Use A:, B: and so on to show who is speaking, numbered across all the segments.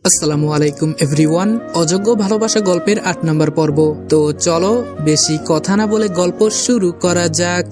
A: আসসালামু আলাইকুম এভরিওয়ান। অযোগ্য ভালোবাসা গল্পের ৮ নম্বর পর্ব। তো চলো বেশি কথা না বলে গল্প শুরু করা যাক।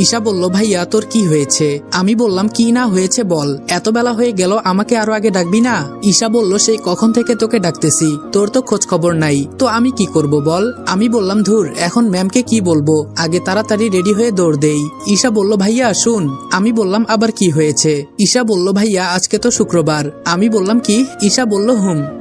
A: ঈশা বলল, ভাইয়া তোর কি হয়েছে? আমি বললাম, কি না হয়েছে বল, এত বেলা হয়ে গেল, আমাকে আরো আগে ডাকবি না? ঈশা বলল, সেই কখন থেকে তোকে ডাকতেছি, তোর তো খোঁজ খবর নাই, তো আমি কি করব বল? আমি বললাম, ধুর, এখন ম্যামকে কি বলবো, আগে তাড়াতাড়ি রেডি হয়ে দৌড় দেই। ঈশা বলল, ভাইয়া শুন। আমি বললাম, আবার কি হয়েছে? ঈশা বলল, ভাইয়া আজকে তো শুক্রবার। আমি বললাম, কি? ঈশা বলল,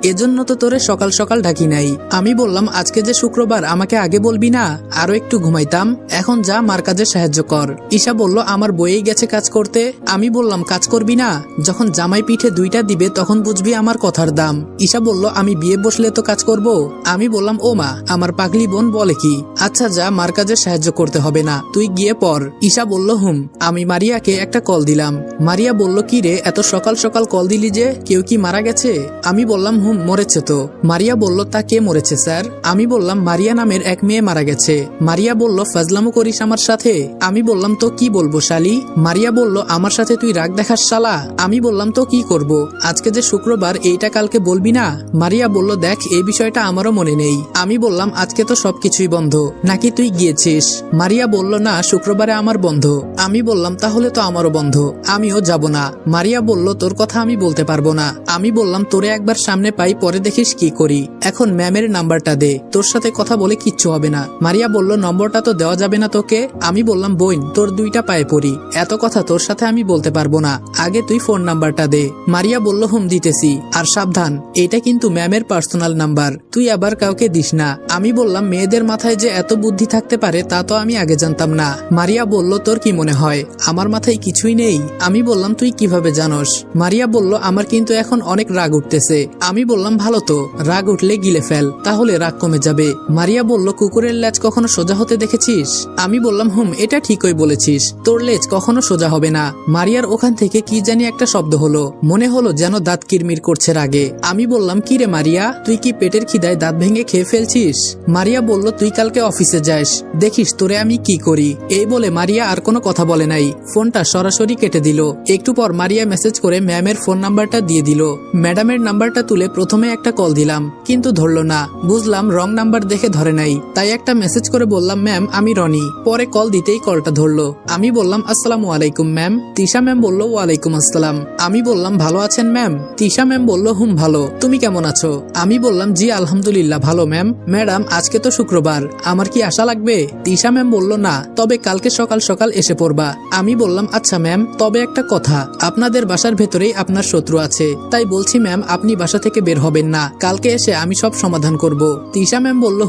A: এজন্য তো তোরে সকাল সকাল ডাকি নাই। আমি বললাম, আজকে যে শুক্রবার, আমাকে আগে বলবি না? আরো একটু ঘুমাইতাম, এখন যা মার কাজে সাহায্য কর। ঈশা বলল, আমার বইয়েই গেছে কাজ করতে। আমি বললাম, কাজ করবি না? যখন জামাই পিঠে 2টা দিবে তখন বুঝবি আমার কথার দাম। ঈশা বলল, আমি বিয়ে বসলে তো কাজ করব। আমি বললাম, ও মা, আমার পাগলি বোন বলে কি? আচ্ছা যা, মার কাজে সাহায্য করতে হবে না, তুই গিয়ে পড়। ঈশা বলল, আমি মারিয়াকে একটা কল দিলাম। মারিয়া বলল, কি রে, এত সকাল সকাল কল দিলি যে, কেউ কি মারা গেছে? আমি বললাম, মরেছে তো। মারিয়া বলল, তা কে মরেছে স্যার? আমি বললাম, মারিয়া নামের এক মেয়ে মারা গেছে। মারিয়া বলল, ফাজলামো করিস আমার সাথে? আমি বললাম, তো কি বলবো শালি? মারিয়া বলল, আমার সাথে তুই রাগ দেখাস শালা? আমি বললাম, তো কি করব, আজকে যে শুক্রবার, এইটা কালকে বলবি না? মারিয়া বলল, দেখ, এই বিষয়টা আমারও মনে নেই। আমি বললাম, আজকে তো সবকিছুই বন্ধ, নাকি তুই গিয়েছিস? মারিয়া বলল, না, শুক্রবারে আমার বন্ধ। আমি বললাম, তাহলে তো আমারও বন্ধ, আমিও যাব না। মারিয়া বলল, তোর কথা আমি বলতে পারবো না। আমি বললাম, তোরে একবার সামনে পাই, পরে দেখিস কি করি। এখন ম্যামের নাম্বারটা দে, তোর সাথে কথা বলে কিচ্ছু হবে না। মারিয়া বলল, নম্বরটা তো দেওয়া যাবে না তোকে? আমি বললাম, বোন, তোর 2টা পায়ে পড়ি, এত কথা তোর সাথে আমি বলতে পারবো না, আগে তুই ফোন নাম্বারটা দে। মারিয়া বলল, দিতেছি, আর সাবধান, এটা কিন্তু ম্যামের পার্সোনাল নাম্বার, তুই আবার কাউকে দিস না। আমি বললাম, মেয়েদের মাথায় যে এত বুদ্ধি থাকতে পারে তা তো আমি আগে জানতাম না। মারিয়া বলল, তোর কি মনে হয় আমার মাথায় কিছুই নেই? আমি বললাম, তুই কিভাবে জানোস? মারিয়া বলল, আমার কিন্তু এখন অনেক রাগ উঠতেছে। আমি বললাম, ভালো তো, রাগ উঠলে গিলে ফেল, তাহলে রাগ কমে যাবে। মারিয়া বলল, কুকুরের লেজ কখনো সোজা হতে দেখেছিস? আমি বললাম, এটা ঠিকই বলেছিস, তোর লেজ কখনো সোজা হবে না। মারিয়ার ওখান থেকে কি জানি একটা শব্দ হলো, মনে হলো যেন দাঁত কিরমির করছে রাগে। আমি বললাম, কি রে মারিয়া, তুই কি পেটের খিদায় দাঁত ভেঙে খেয়ে ফেলছিস? মারিয়া বলল, তুই কালকে অফিসে যাস, দেখিস তোরে আমি কি করি। এই বলে মারিয়া আর কোনো কথা বলে নাই, ফোনটা সরাসরি কেটে দিল। একটু পর মারিয়া মেসেজ করে ম্যামের ফোন নাম্বারটা দিয়ে দিল। ম্যাডামের নাম্বারটা তুলে প্রথমে একটা কল দিলাম, কিন্তু ধরলো না। বুঝলাম রং নাম্বার দেখে ধরে নাই, তাই একটা মেসেজ করে বললাম, ম্যাম আমি রনি। পরে কল দিতেই কলটা ধরলো। আমি বললাম, আসসালামু আলাইকুম ম্যাম। তিশা ম্যাম বলল, ওয়ালাইকুম আসসালাম। আমি বললাম, ভালো আছেন ম্যাম? তিশা ম্যাম বলল, ভালো, তুমি কেমন আছো? আমি বললাম, জি আলহামদুলিল্লাহ ভালো ম্যাম। ম্যাডাম আজকে তো শুক্রবার, আমার কি আসা লাগবে? তিশা ম্যাম বলল, না, তবে কালকে সকাল সকাল এসে পড়বা। আমি বললাম, আচ্ছা ম্যাম, তবে একটা কথা, আপনাদের বাসার ভেতরেই আপনার শত্রু আছে, তাই বলছি ম্যাম আপনি বাসা থেকে বের হবেন না, কালকে এসে আমি সব সমাধান করব। তিশা ম্যাম বলল,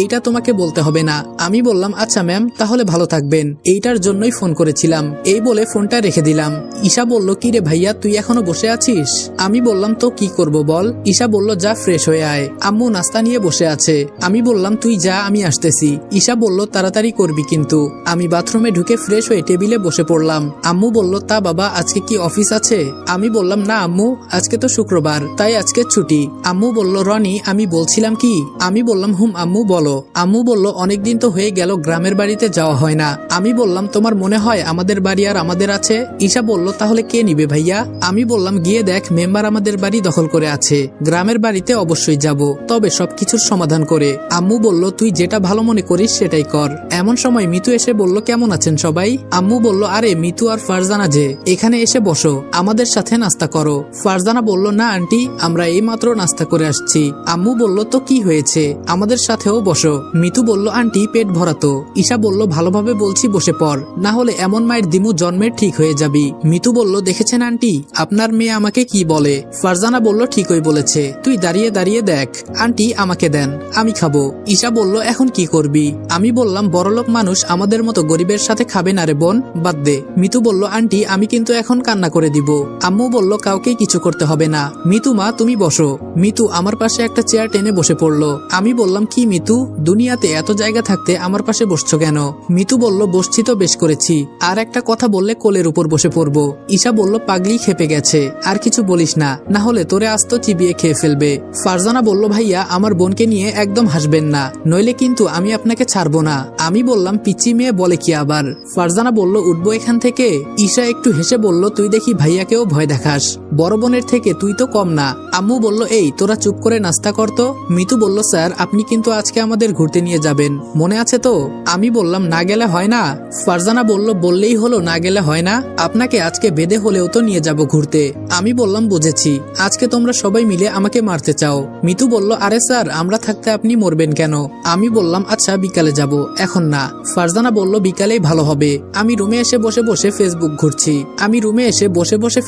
A: এইটা তোমাকে বলতে হবে না। আমি বললাম, আচ্ছা ম্যাম, তাহলে ভালো থাকবেন, এইটার জন্যই ফোন করেছিলাম। এই বলে ফোনটা রেখে দিলাম। ঈশা বলল, কি রে ভাইয়া, তুই এখনো বসে আছিস? আমি বললাম, তো কি করব বল? ঈশা বলল, যা ফ্রেশ হয়ে আয়, আম্মু নাস্তা নিয়ে বসে আছে। আমি বললাম, তুই যা, আমি আসতেছি। ঈশা বলল, তাড়াতাড়ি করবি কিন্তু। আমি বাথরুমে ঢুকে ফ্রেশ হয়ে টেবিলে বসে পড়লাম। আম্মু বলল, তা বাবা আজকে কি অফিস আছে? আমি বললাম, না আম্মু, আজকে তো শুক্রবার, তাই আজকে ছুটি। আম্মু বলল, রনি আমি বলছিলাম কি? আমি বললাম, আম্মু বলো। আম্মু বলল, অনেকদিন তো হয়ে গেল গ্রামের বাড়িতে যাওয়া হয় না। আমি বললাম, তোমার মনে হয় আমাদের বাড়ি আর আমাদের আছে? ঈশা বলল, তাহলে কে নিবে ভাইয়া? আমি বললাম, গিয়ে দেখ, মেম্বার আমাদের বাড়ি দখল করে আছে, গ্রামের বাড়িতে অবশ্যই যাব, তবে সবকিছুর সমাধান করে। আম্মু বলল, তুই যেটা ভালো মনে করিস সেটাই কর। এমন সময় মিতু এসে বলল, কেমন আছেন সবাই? আম্মু বলল, আরে মিতু আর ফারজানা যে, এখানে এসে বসো, আমাদের সাথে নাস্তা করো। ফারজানা বলল, না আন্টি, আমরা এই মাত্র নাস্তা করে আসছি। আম্মু বলল, তো কি হয়েছে, আমাদের সাথেও বসো। মিতু বলল, আন্টি পেট ভরাতো। ঈশা বলল, ভালোভাবে বলছি বসে পড়, না হলে এমন মায়ের দিমু জন্মের ঠিক হয়ে যাবি। মিতু বলল, দেখেছেন আন্টি, আপনার মেয়ে আমাকে কি বলে? ফারজানা বলল, ঠিকই বলেছে, তুই দাঁড়িয়ে দাঁড়িয়ে দেখ। আন্টি আমাকে দেন, আমি খাবো। ঈশা বলল, এখন কি করবি? আমি বললাম, বড়লোক মানুষ আমাদের মতো গরিবের সাথে খাবে না রে বোন, বাদ দে। মিতু বলল, আন্টি আমি কিন্তু এখন কান্না করে দিব। আম্মু বলল, কাউকে কিছু করতে হবে না, মিতু মা তুমি বসো। মিতু আমার পাশে একটা চেয়ার টেনে বসে পড়লো। আমি বললাম, কি মিতু, দুনিয়াতে এত জায়গা থাকতে আমার পাশে বসছো কেন? মিতু বলল, বসছি তো বেশ করেছি, আর একটা কথা বললে কোলের উপর বসে পড়বো। ঈশা বলল, পাগলি খেপে গেছে, আর কিছু বলিস না, না হলে তোরে আস্ত চিবিয়ে খেয়ে ফেলবে। ফারজানা বলল, ভাইয়া আমার বোনকে নিয়ে একদম হাসবেন না, নইলে কিন্তু আমি আপনাকে ছাড়বো না। আমি বললাম, পিচি মেয়ে বলে কি আবার? ফারজানা বলল, উঠবো এখান থেকে? ঈশা একটু হেসে বলল, তুই দেখি ভাইয়াকেও ভয় দেখাস। বড় বোনের থেকে তুই তো কম না। আম্মু বলল এই তোরা চুপ করে নাস্তা করতো। মিতু বলল স্যার আপনি কিন্তু আজকে আমাদের ঘুরতে নিয়ে যাবেন, মনে আছে তো? আমি বললাম না গেলে হয় না। ফারজানা বলল বললেই হলো না গেলে হয় না, আপনাকে আজকে বেঁধে হলেও তো নিয়ে যাব ঘুরতে। আমি বললাম বুঝেছি, আজকে তোমরা সবাই মিলে আমাকে মারতে চাও। মিতু বলল আরে স্যার আমরা থাকতে আপনি মরবেন কেন? আমি বললাম আচ্ছা বিকালে যাব, এখন না। ফারজানা বলল বিকালেই ভালো হবে। আমি রুমে এসে বসে বসে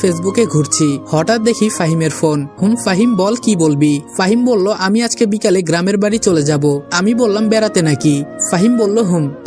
A: ফেসবুকে ঘুরছি। হঠাৎ দেখি ফাহিমের ফোন। ফাহিম বল কি বলবি? ফাহিম বলল আমি আজকে বিকালে গ্রামের বাড়ি চলে যাব। আমি বললাম বেড়াতে নাকি? ফাহিম বলল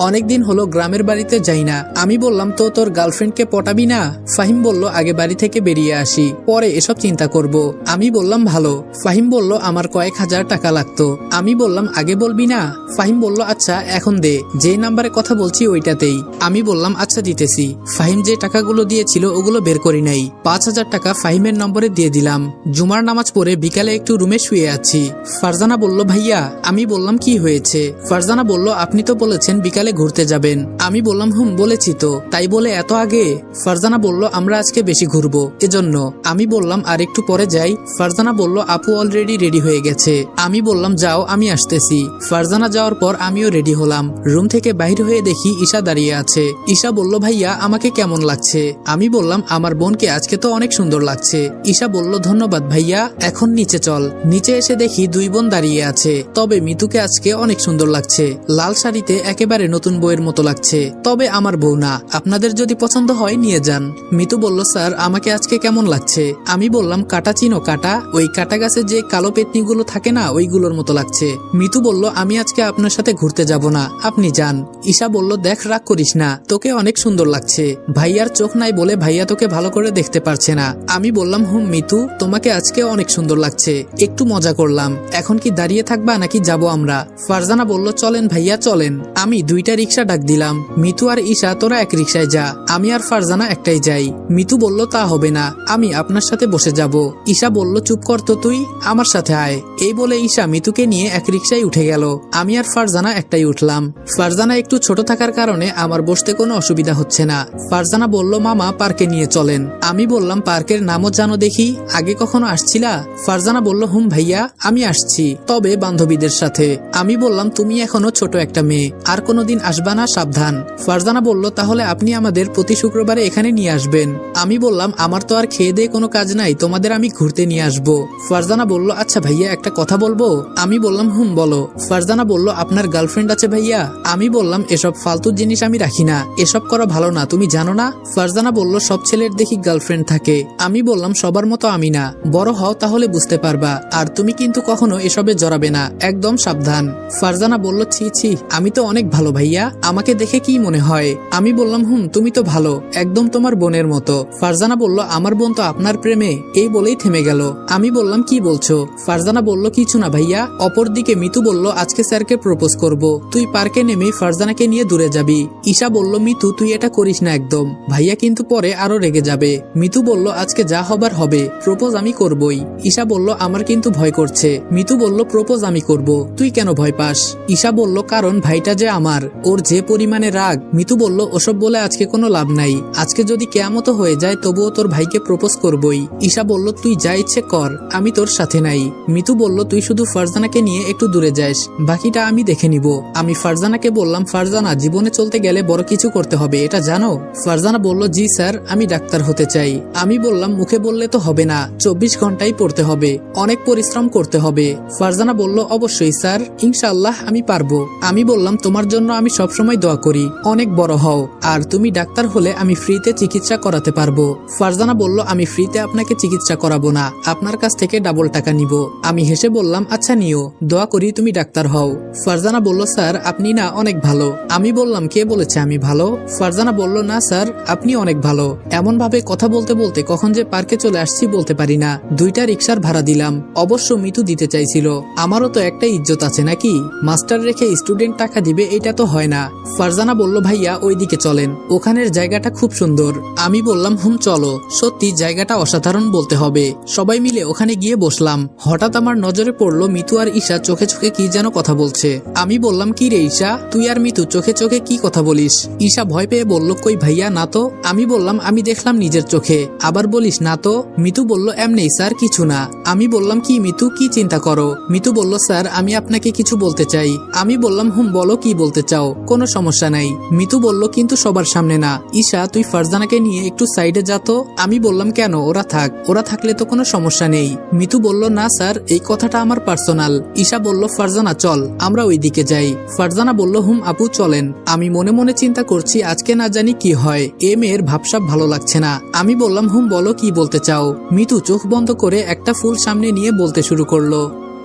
A: অনেকদিন হলো গ্রামের বাড়িতে যাই না। আমি বললাম তো তোর গার্লফ্রেন্ডকে পটাবি না? ফাহিম বলল আগে বাড়ি থেকে বেরিয়ে আসি, পরে এসব চিন্তা করব। আমি বললাম ভালো। ফাহিম বলল আমার কয়েক হাজার টাকা লাগতো। আমি বললাম আগে বলবি না? ফাহিম বলল আচ্ছা এখন দে, যে নাম্বারে কথা বলছি ওইটাতেই। আমি বললাম আচ্ছা দিতেছি। ফাহিম যে টাকাগুলো দিয়েছিল ওগুলো বের করি নাই। 5,000 টাকা ফাহিমের নম্বরে দিয়ে দিলাম। জুমার নামাজ পড়ে বিকালে একটু রুমে শুয়ে আছি। ফারজানা বলল ভাইয়া। আমি বললাম কি হয়েছে? ফারজানা বলল আপনি তো বলেছেন বিকালে ঘুরতে যাবেন। আমি বললাম বলেছি তো, তাই বলে এত আগে? ফারজানা বলল আমরা আজকে বেশি ঘুরবো এজন্য। আমি বললাম আর একটু পরে যাই। ফারজানা বলল আপু অলরেডি রেডি হয়ে গেছে। আমি বললাম যাও আমি আসতেছি। ফারজানা যাওয়ার পর আমিও রেডি হলাম। রুম থেকে বাইরে হয়ে দেখি ঈশা দাঁড়িয়ে আছে। ঈশা বলল ভাইয়া আমাকে কেমন লাগছে? আমি বললাম আমার বোনকে আজকে তো অনেক সুন্দর লাগছে। ঈশা বলল ধন্যবাদ ভাইয়া, এখন নিচে চল। নিচে এসে দেখি দুই বোন দাঁড়িয়ে আছে। তবে মিতুকে আজকে অনেক সুন্দর লাগছে, লাল শাড়িতে একেবারে নতুন বউয়ের মতো লাগছে। তবে আমার বউ না, আপনাদের যদি পছন্দ হয় নিয়ে যান। মিতু বলল স্যার আমাকে আজকে কেমন লাগছে? আমি বললাম কাটা চিনো? কাটা, ওই কাটা গাছে যে কালো পেতনিগুলো থাকে না ওইগুলোর মতো লাগছে। মিতু বলল আমি আজকে আপনার সাথে ঘুরতে যাব না, আপনি যান। ঈশা বলল দেখ রাগ করিস না, তোকে অনেক সুন্দর লাগছে। ভাইয়ার চোখ নাই বলে ভাইয়া তোকে ভালো করে দেখতে পারছে না। আমি বললাম মিতু তোমাকে আজকে অনেক সুন্দর লাগছে, একটু মজা করলাম। এখন কি দাঁড়িয়ে থাকবা নাকি যাব আমরা? ফারজানা বলল চলেন ভাইয়া চলেন। আমি দুইটা রিক্সা ডাক দিলাম। মিতু আর ঈশা তোরা এক রিক্সায় যা, আমি আর ফারজানা একটাই যাই। মিতু বলল তা হবে না, আমি আপনার সাথে বসে যাব। ঈশা বলল চুপ কর তো তুই, আমার সাথে আয়। এই বলে ঈশা মিতুকে নিয়ে এক রিক্সায় উঠে গেল। আমি আর ফারজানা একটাই উঠলাম। ফারজানা একটু ছোট থাকার কারণে আমার বসতে কোনো অসুবিধা হচ্ছে না। ফারজানা বলল মামা পার্কে নিয়ে চলেন। আমি বললাম পার্কের নামও জানো দেখি, আগে কখনো আসছিলা? ফারজানা বলল ভাইয়া আমি আসছি, তবে বান্ধবীদের সাথে। আমি বললাম তুমি এখনো ছোট একটা মেয়ে, আর কোনোদিন আসবা না, সাবধান। ফারজানা বলল তাহলে আপনি আমাদের প্রতি শুক্রবারে এখানে নিয়ে আসবেন। আমি বললাম আমার তো আর খেয়ে দিয়ে কোনো কাজ নাই, তোমাদের আমি ঘুরতে নিয়ে আসবো। ফারজানা বলল আচ্ছা ভাইয়া একটা কথা বলবো? আমি বললাম বলো। ফারজানা বলল আপনার গার্লফ্রেন্ড আছে ভাইয়া? আমি বললাম এসব ফালতু জিনিস আমি রাখি না, এসব করা ভালো না, তুমি জানো না? ফারজানা বলল সব ছেলের দেখি গার্লফ্রেন্ড থাকে। আমি বললাম সবার মতো আমি না, বড় হও তাহলে বুঝতে পারবা। আর তুমি কিন্তু কখনো এসবে জড়াবে না, একদম সাবধান। ফারজানা বলল ছি ছি, আমি তো অনেক ভালো ভাইয়া, আমাকে দেখে কি মনে হয়? আমি বললাম তুমি তো ভালো, একদম তোমার বোনের মতো। ফারজানা বলল আমার বোন তো আপনার প্রেমে। এই বলেই থেমে গেল। আমি বললাম কি বলছো? ফারজানা বলল কিছু না ভাইয়া। অপরদিকে মিতু বলল আজকে স্যারকে প্রপোজ করব, তুই পার্কে নেমে ফারজানাকে নিয়ে দূরে যাবি। ঈশা বলল মিতু তুই এটা করিস না একদম, ভাইয়া কিন্তু পরে আরো রেগে যাবে। মিতু বলল আজকে যা হবার হবে, প্রপোজ আমি করবই। ঈশা বলল আমার কিন্তু ভয় করছে। মিতু বলল প্রপোজ আমি করব, তুই কেন ভয় পাস? ঈশা বলল কারণ ভাইটা যে আমার, ওর যে পরিমাণে রাগ। মিতু বলল ওসব বলে আজকে কোনো লাভ নাই, আজকে যদি কেয়ামত হয়ে যায় তবুও তোর ভাইকে প্রপোজ করবই। ঈশা বলল তুই যা ইচ্ছে কর, আমি তোর সাথে নাই। মিতু বলল তুই শুধু ফারজানাকে নিয়ে একটু দূরে যাস, বাকিটা আমি দেখে নিব। আমি ফারজানাকে বললাম ফারজানা জীবনে চলতে গেলে বড় কিছু করতে হবে, এটা জানো? ফারজানা বলল জি স্যার, আমি ডাক্তার হতে চাই। আমি বললাম মুখে বললে তো হবে না, 24 ঘন্টাই পড়তে হবে, অনেক পরিশ্রম করতে হবে। ফারজানা বলল অবশ্যই স্যার, ইনশাআল্লাহ আমি পারবো। আমি বললাম তোমার জন্য আমি সবসময় দোয়া করি, অনেক বড় হও, আর তুমি ডাক্তার হলে আমি ফ্রিতে চিকিৎসা করাতে পারবো। ফারজানা বলল আমি ফ্রিতে আপনাকে চিকিৎসা করাবো না, আপনার কাছ থেকে ডাবল টাকা নিব। আমি হেসে বললাম আচ্ছা নিও, দোয়া করি তুমি ডাক্তার হও। ফারজানা বলল স্যার আপনি না অনেক ভালো। আমি বললাম কে বলেছে আমি ভালো? ফারজানা বলল না স্যার আপনি অনেক ভালো। এমন ভাবে কথা বলতে বলতে কখন যে পার্কে চলে আসছি বলতে পারি না। দুইটা রিক্সার ভাড়া দিলাম, অবশ্য মিতু দিতে চাইছিল। আমারও তো একটা ইজ্জত আছে নাকি, মাস্টার রেখে স্টুডেন্ট টাকা দিবে, এটা তো হয় না। ফারজানা বলল ভাইয়া ওইদিকে চলেন, ওখানের জায়গাটা খুব সুন্দর। আমি বললাম চলো। সত্যি জায়গাটা অসাধারণ বলতে হবে। সবাই মিলে ওখানে গিয়ে বসলাম। হঠাৎ আমার নজরে পড়লো মিতু আর ঈশা চোখে চোখে কি যেন কথা বলছে। আমি বললাম কি রে ঈশা, তুই আর মিতু চোখে চোখে কি কথা বলিস? ঈশা ভয় পেয়ে বলল কই ভাইয়া না তো। আমি বললাম আমি দেখলাম নিজের চোখে। আবার বলিস না না তো। মিতু বলল এমনি স্যার কিছু না। আমি বললাম কি মিতু কি চিন্তা করো। মিতু বলল স্যার আমি আপনাকে কিছু বলতে চাই। আমি বললাম বলো কি বলতে চাও, কোনো সমস্যা নাই। মিতু বলল কিন্তু সবার সামনে না। ঈশা তুই ফারজানাকে নিয়ে একটু সাইডে যা তো। আমি বললাম কেন, ওরা থাক, ওরা থাকলে তো কোনো সমস্যা নেই। মিতু বলল না স্যার এই কথাটা আমার পার্সোনাল। ঈশা বলল ফারজানা চল আমরা ওই দিকে যাই। ফারজানা বলল আপু চলেন। আমি মনে মনে চিন্তা করছি আজকে না জানি কি হয়, এ মেয়ের ভাবসাব ভালো লাগছে না। আমি বললাম বলো কি বলতে চাও। মিতু চোখ বন্ধ করে একটা ফুল সামনে নিয়ে বলতে শুরু করলো।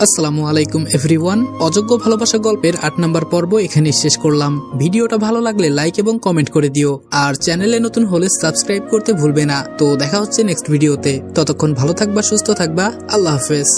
A: আসসালামু আলাইকুম এভরিওয়ান। অযোগ্য ভালোবাসা গল্পের 8 নম্বর পর্ব এখানে শেষ করলাম। ভিডিওটা ভালো লাগলে লাইক এবং কমেন্ট করে দিও, আর চ্যানেলে নতুন হলে সাবস্ক্রাইব করতে ভুলবে না। তো দেখা হচ্ছে নেক্সট ভিডিওতে। ততক্ষণ ভালো থাকবা, সুস্থ থাকবা, আল্লাহ হাফেজ।